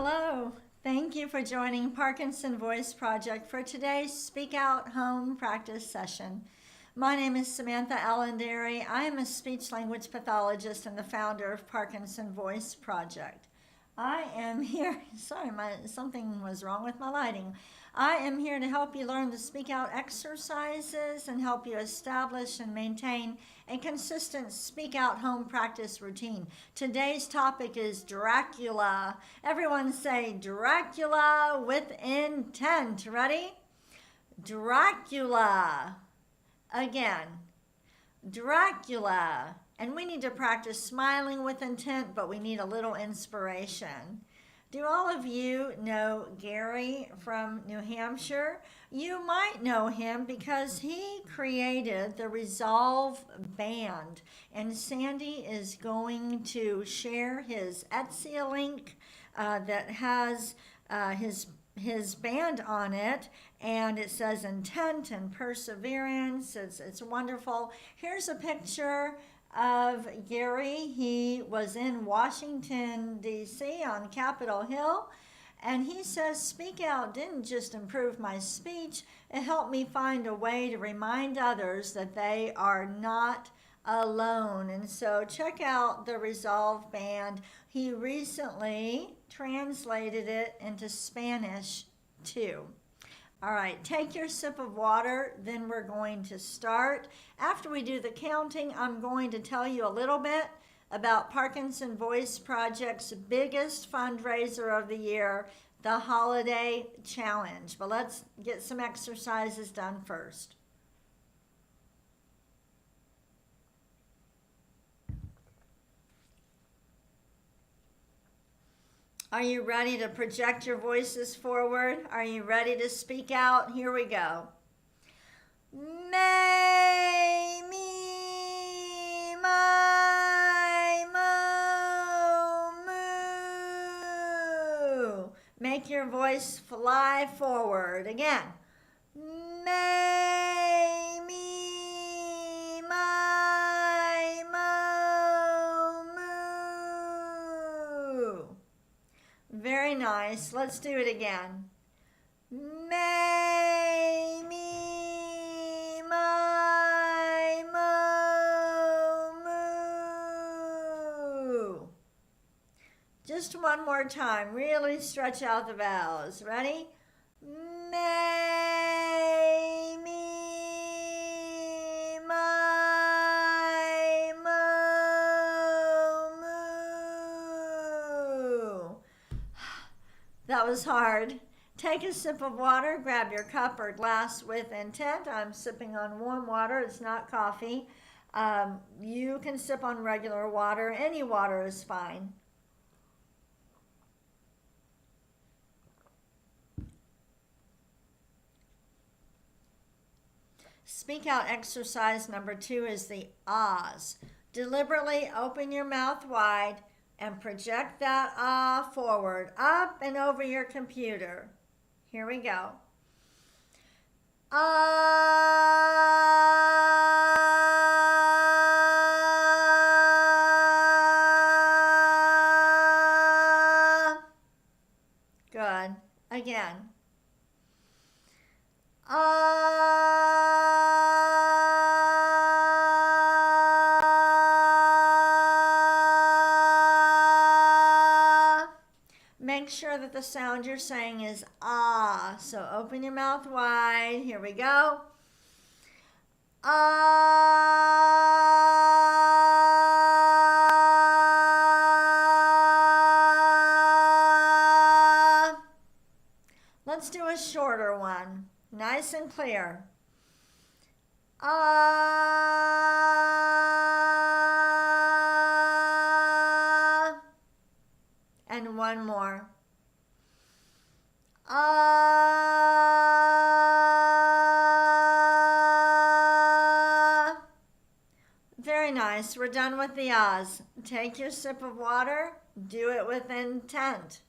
Hello. Thank you for joining Parkinson Voice Project for today's Speak Out Home practice session. My name is Samantha Allenderry. I am a speech-language pathologist and the founder of Parkinson Voice Project. I am here, something was wrong with my lighting. I am here to help you learn the speak out exercises and help you establish and maintain a consistent speak out home practice routine. Today's topic is Dracula. Everyone say Dracula with intent. Ready? Dracula. Again. Dracula. And we need to practice smiling with intent, but we need a little inspiration. Do all of you know Gary from New Hampshire? You might know him because he created the Resolve Band. And Sandy is going to share his Etsy link that has his band on it, and it says intent and perseverance. It's wonderful. Here's a picture of Gary. He was in Washington, D.C. on Capitol Hill, and he says, speak out didn't just improve my speech, it helped me find a way to remind others that they are not alone. And so check out the Resolve Band. He recently translated it into Spanish too. All right, take your sip of water, then we're going to start. After we do the counting, I'm going to tell you a little bit about Parkinson Voice Project's biggest fundraiser of the year, the Holiday Challenge. But let's get some exercises done first. Are you ready to project your voices forward? Are you ready to speak out? Here we go. May, me, my, mo, moo. Make your voice fly forward. Again. May, me, my, mo, moo. Very nice. Let's do it again. May, me, my, mo, moo. Just one more time. Really stretch out the vowels. Ready? May, me, my, mo, moo. That was hard. Take a sip of water. Grab your cup or glass with intent. I'm sipping on warm water. It's not coffee. You can sip on regular water. Any water is fine. Speak out exercise number 2 is the ahs. Deliberately open your mouth wide and project that ah forward, up and over your computer. Here we go. Ah. Good. Again. Make sure that the sound you're saying is ah. So open your mouth wide. Here we go. Ah. Let's do a shorter one. Nice and clear. Ah. And one more. Ah. Very nice. We're done with the ahs. Take your sip of water. Do it with intent.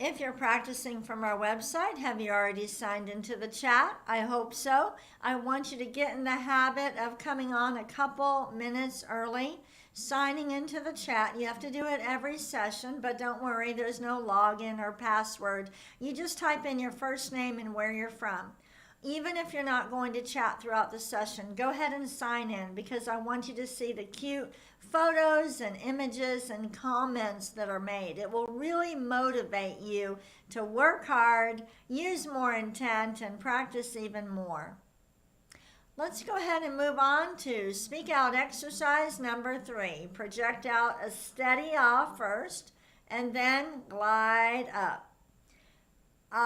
If you're practicing from our website, have you already signed into the chat? I hope so. I want you to get in the habit of coming on a couple minutes early signing into the chat. You have to do it every session, but don't worry, there's no login or password. You just type in your first name and where you're from. Even if you're not going to chat throughout the session, go ahead and sign in because I want you to see the cute photos and images and comments that are made. It will really motivate you to work hard, use more intent, and practice even more. Let's go ahead and move on to speak out exercise number 3. Project out a steady ah first and then glide up. Ah,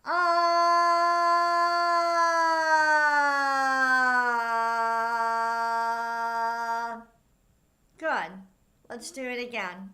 ah. Good. Let's do it again.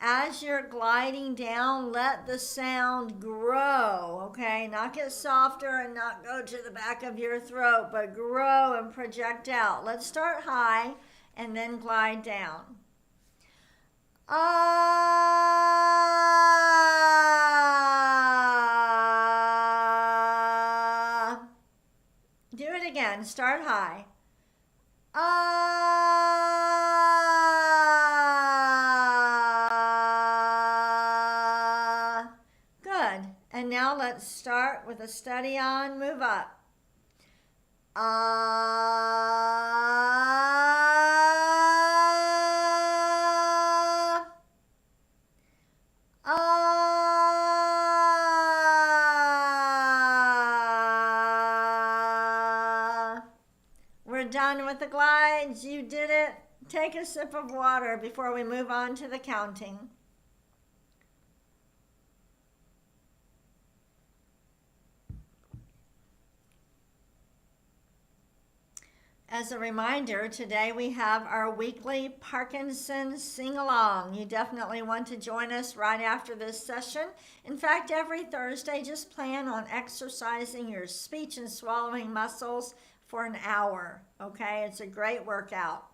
As you're gliding down, let the sound grow, okay? Not get softer and not go to the back of your throat, but grow and project out. Let's start high and then glide down. Ah. Do it again. Start high. Ah. Good. And now let's start with a steady on, move up. We're done with the glides. You did it. Take a sip of water before we move on to the counting. As a reminder, today we have our weekly Parkinson sing-along. You definitely want to join us right after this session. In fact, every Thursday, just plan on exercising your speech and swallowing muscles for an hour, okay? It's a great workout.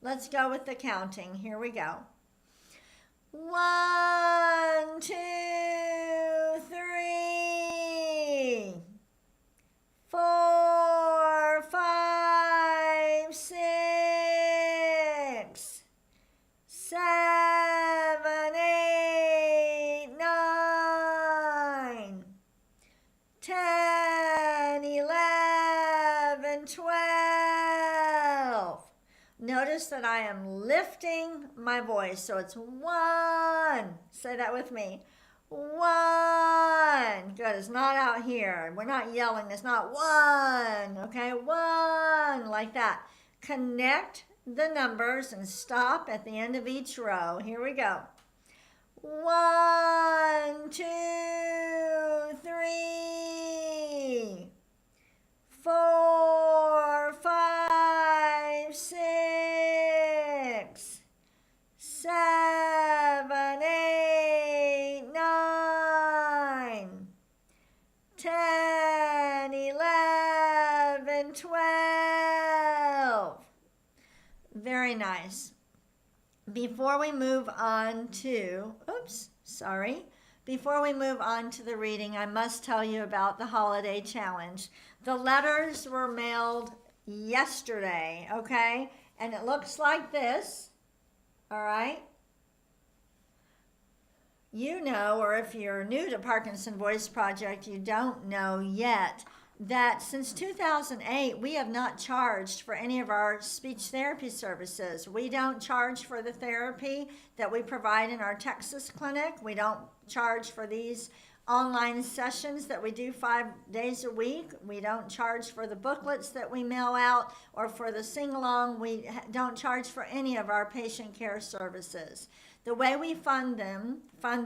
Let's go with the counting. Here we go. 1, 2, 3, 4, 5, 6, 7, 8, 9, 10, 11, 12. Notice that I am lifting my voice, so it's 1. Say that with me. 1. Good. It's not out here. We're not yelling. It's not 1. Okay. 1. Like that. Connect the numbers and stop at the end of each row. Here we go. 1, 2, 3, 4, 5, 6, 7, 8, 9, 10, 11, 12. Very nice. Before we move on to, before we move on to the reading, I must tell you about the holiday challenge. The letters were mailed yesterday, okay? And it looks like this, all right? You know, or if you're new to Parkinson Voice Project, you don't know yet, that since 2008, we have not charged for any of our speech therapy services. We don't charge for the therapy that we provide in our Texas clinic. We don't charge for these online sessions that we do 5 days a week. We don't charge for the booklets that we mail out or for the sing-along. We don't charge for any of our patient care services. The way we fund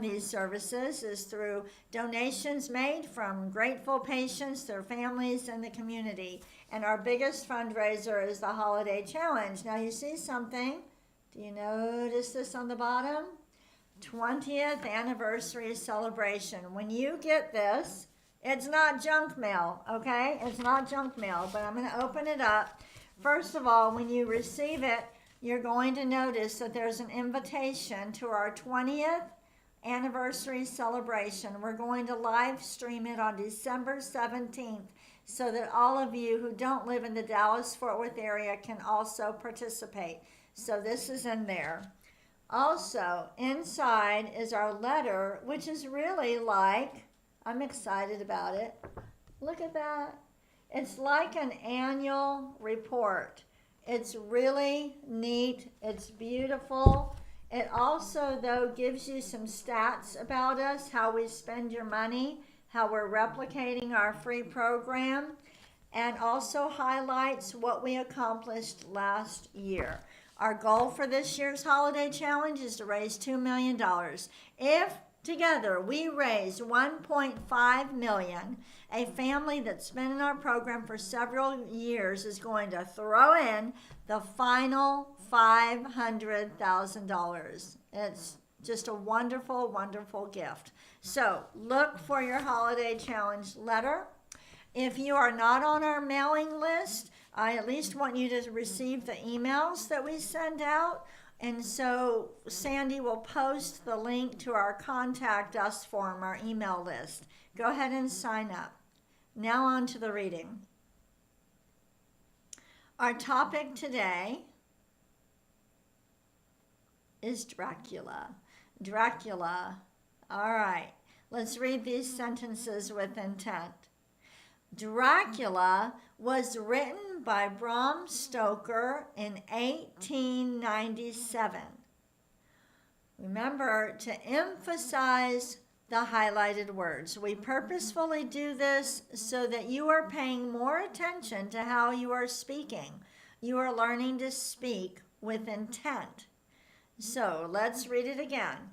these services, is through donations made from grateful patients, their families, and the community. And our biggest fundraiser is the Holiday Challenge. Now you see something. Do you notice this on the bottom? 20th anniversary celebration. When you get this, it's not junk mail, okay? It's not junk mail, but I'm going to open it up. First of all, when you receive it, you're going to notice that there's an invitation to our 20th anniversary celebration. We're going to live stream it on December 17th so that all of you who don't live in the Dallas-Fort Worth area can also participate. So this is in there. Also, inside is our letter, which is really like, I'm excited about it. Look at that. It's like an annual report. It's really neat. It's beautiful. It also, though, gives you some stats about us, how we spend your money, how we're replicating our free program, and also highlights what we accomplished last year. Our goal for this year's holiday challenge is to raise $2 million. If together we raise $1.5 million, a family that's been in our program for several years is going to throw in the final $500,000. It's just a wonderful, wonderful gift. So look for your holiday challenge letter. If you are not on our mailing list, I at least want you to receive the emails that we send out. And so Sandy will post the link to our Contact Us form, our email list. Go ahead and sign up. Now on to the reading. Our topic today is Dracula. Dracula. All right, let's read these sentences with intent. Dracula was written by Bram Stoker in 1897. Remember to emphasize the highlighted words. We purposefully do this so that you are paying more attention to how you are speaking. You are learning to speak with intent. So let's read it again.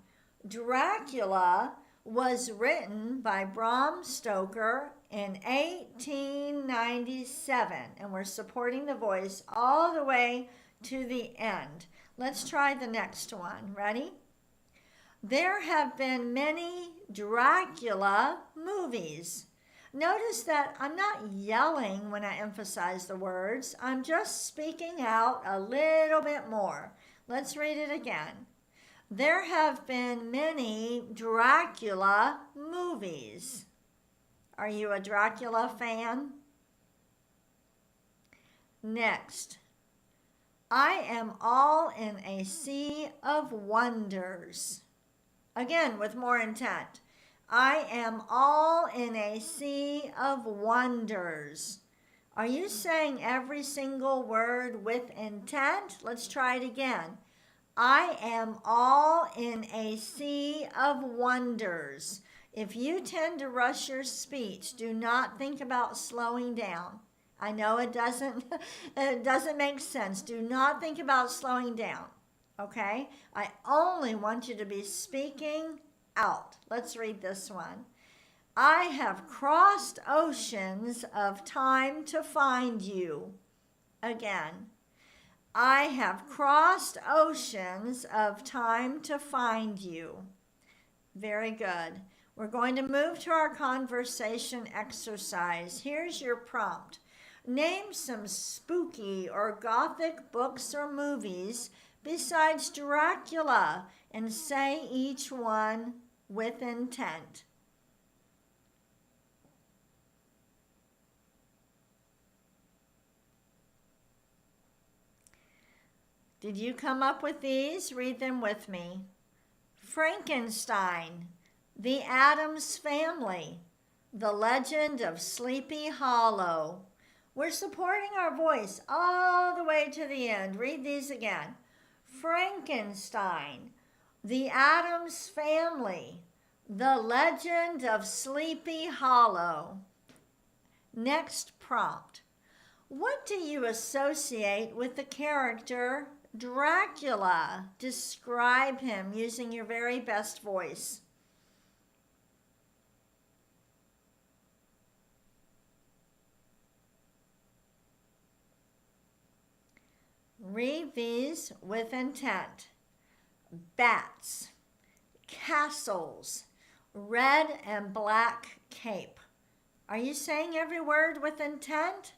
Dracula was written by Bram Stoker in 1897, and we're supporting the voice all the way to the end. Let's try the next one. Ready? There have been many Dracula movies. Notice that I'm not yelling when I emphasize the words. I'm just speaking out a little bit more. Let's read it again. There have been many Dracula movies. Are you a Dracula fan? Next. I am all in a sea of wonders. Again, with more intent. I am all in a sea of wonders. Are you saying every single word with intent? Let's try it again. I am all in a sea of wonders. If you tend to rush your speech, do not think about slowing down. I know it doesn't make sense. Do not think about slowing down, okay? I only want you to be speaking out. Let's read this one. I have crossed oceans of time to find you. Again. I have crossed oceans of time to find you. Very good. We're going to move to our conversation exercise. Here's your prompt. Name some spooky or gothic books or movies besides Dracula and say each one with intent. Did you come up with these? Read them with me. Frankenstein, The Addams Family, The Legend of Sleepy Hollow. We're supporting our voice all the way to the end. Read these again. Frankenstein, The Addams Family, The Legend of Sleepy Hollow. Next prompt. What do you associate with the character Dracula? Describe him using your very best voice. Read these with intent. Bats. castles, red and black cape. Are you saying every word with intent?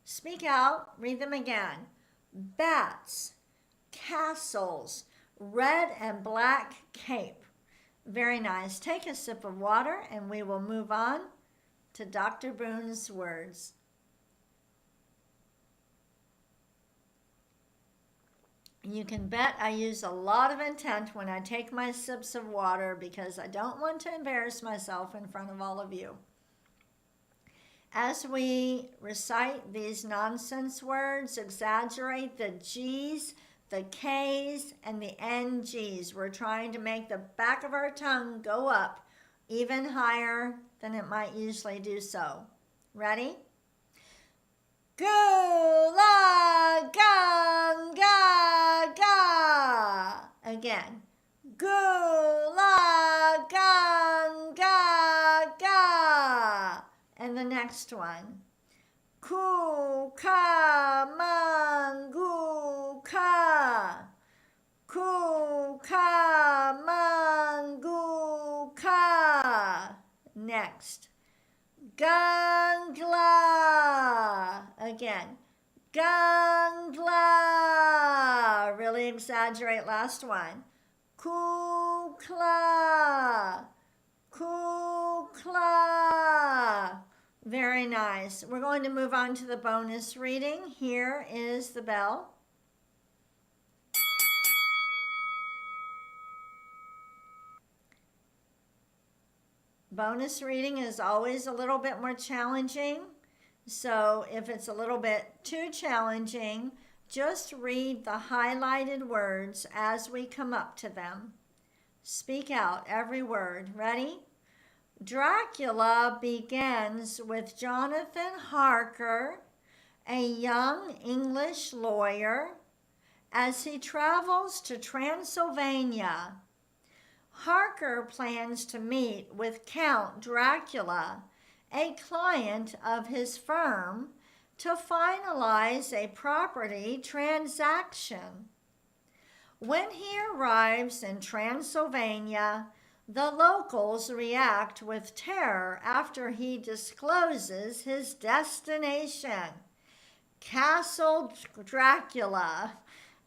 Speak out. Read them again. Bats, castles, red and black cape. Very nice. Take a sip of water and we will move on to Dr. Boone's words. You can bet I use a lot of intent when I take my sips of water because I don't want to embarrass myself in front of all of you. As we recite these nonsense words, exaggerate the G's, the K's, and the NG's. We're trying to make the back of our tongue go up even higher than it might usually do so. Ready? Gula ganga ga. Again. Gula ganga ga. And the next one. Kuka mangu ka. Kuka mangu ka. Next. Gangla. Again. Gangla. Really exaggerate last one. Kukla. Kukla. Very nice. We're going to move on to the bonus reading. Here is the bell. Bonus reading is always a little bit more challenging. So if it's a little bit too challenging, just read the highlighted words as we come up to them. Speak out every word. Ready? Dracula begins with Jonathan Harker, a young English lawyer, as he travels to Transylvania. Harker plans to meet with Count Dracula, a client of his firm, to finalize a property transaction. When he arrives in Transylvania, the locals react with terror after he discloses his destination, Castle Dracula.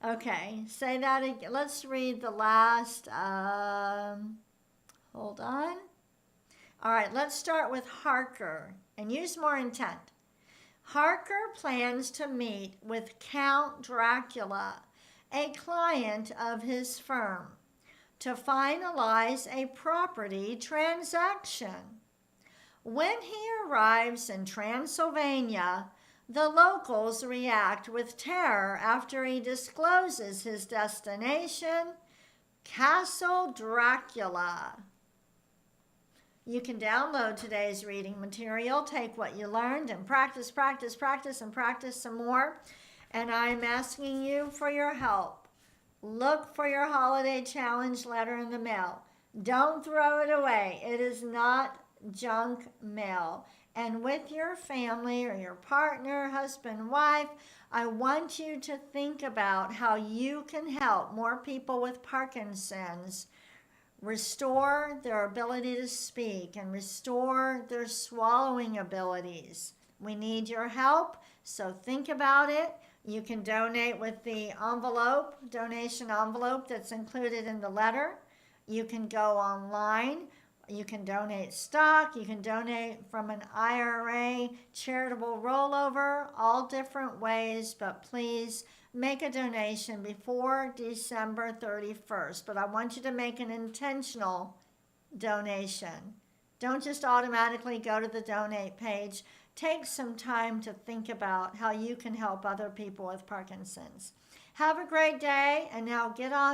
Okay, say that again. Let's read the last, hold on. All right, let's start with Harker and use more intent. Harker plans to meet with Count Dracula, a client of his firm, to finalize a property transaction. When he arrives in Transylvania, the locals react with terror after he discloses his destination, Castle Dracula. You can download today's reading material, take what you learned, and practice, practice, practice, and practice some more. And I'm asking you for your help. Look for your holiday challenge letter in the mail. Don't throw it away. It is not junk mail. And with your family or your partner, husband, wife, I want you to think about how you can help more people with Parkinson's restore their ability to speak and restore their swallowing abilities. We need your help, so think about it. You can donate with the donation envelope that's included in the letter. You can go online. You can donate stock. You can donate from an IRA charitable rollover, all different ways, but please make a donation before December 31st. But I want you to make an intentional donation. Don't just automatically go to the donate page. Take some time to think about how you can help other people with Parkinson's. Have a great day, and now get on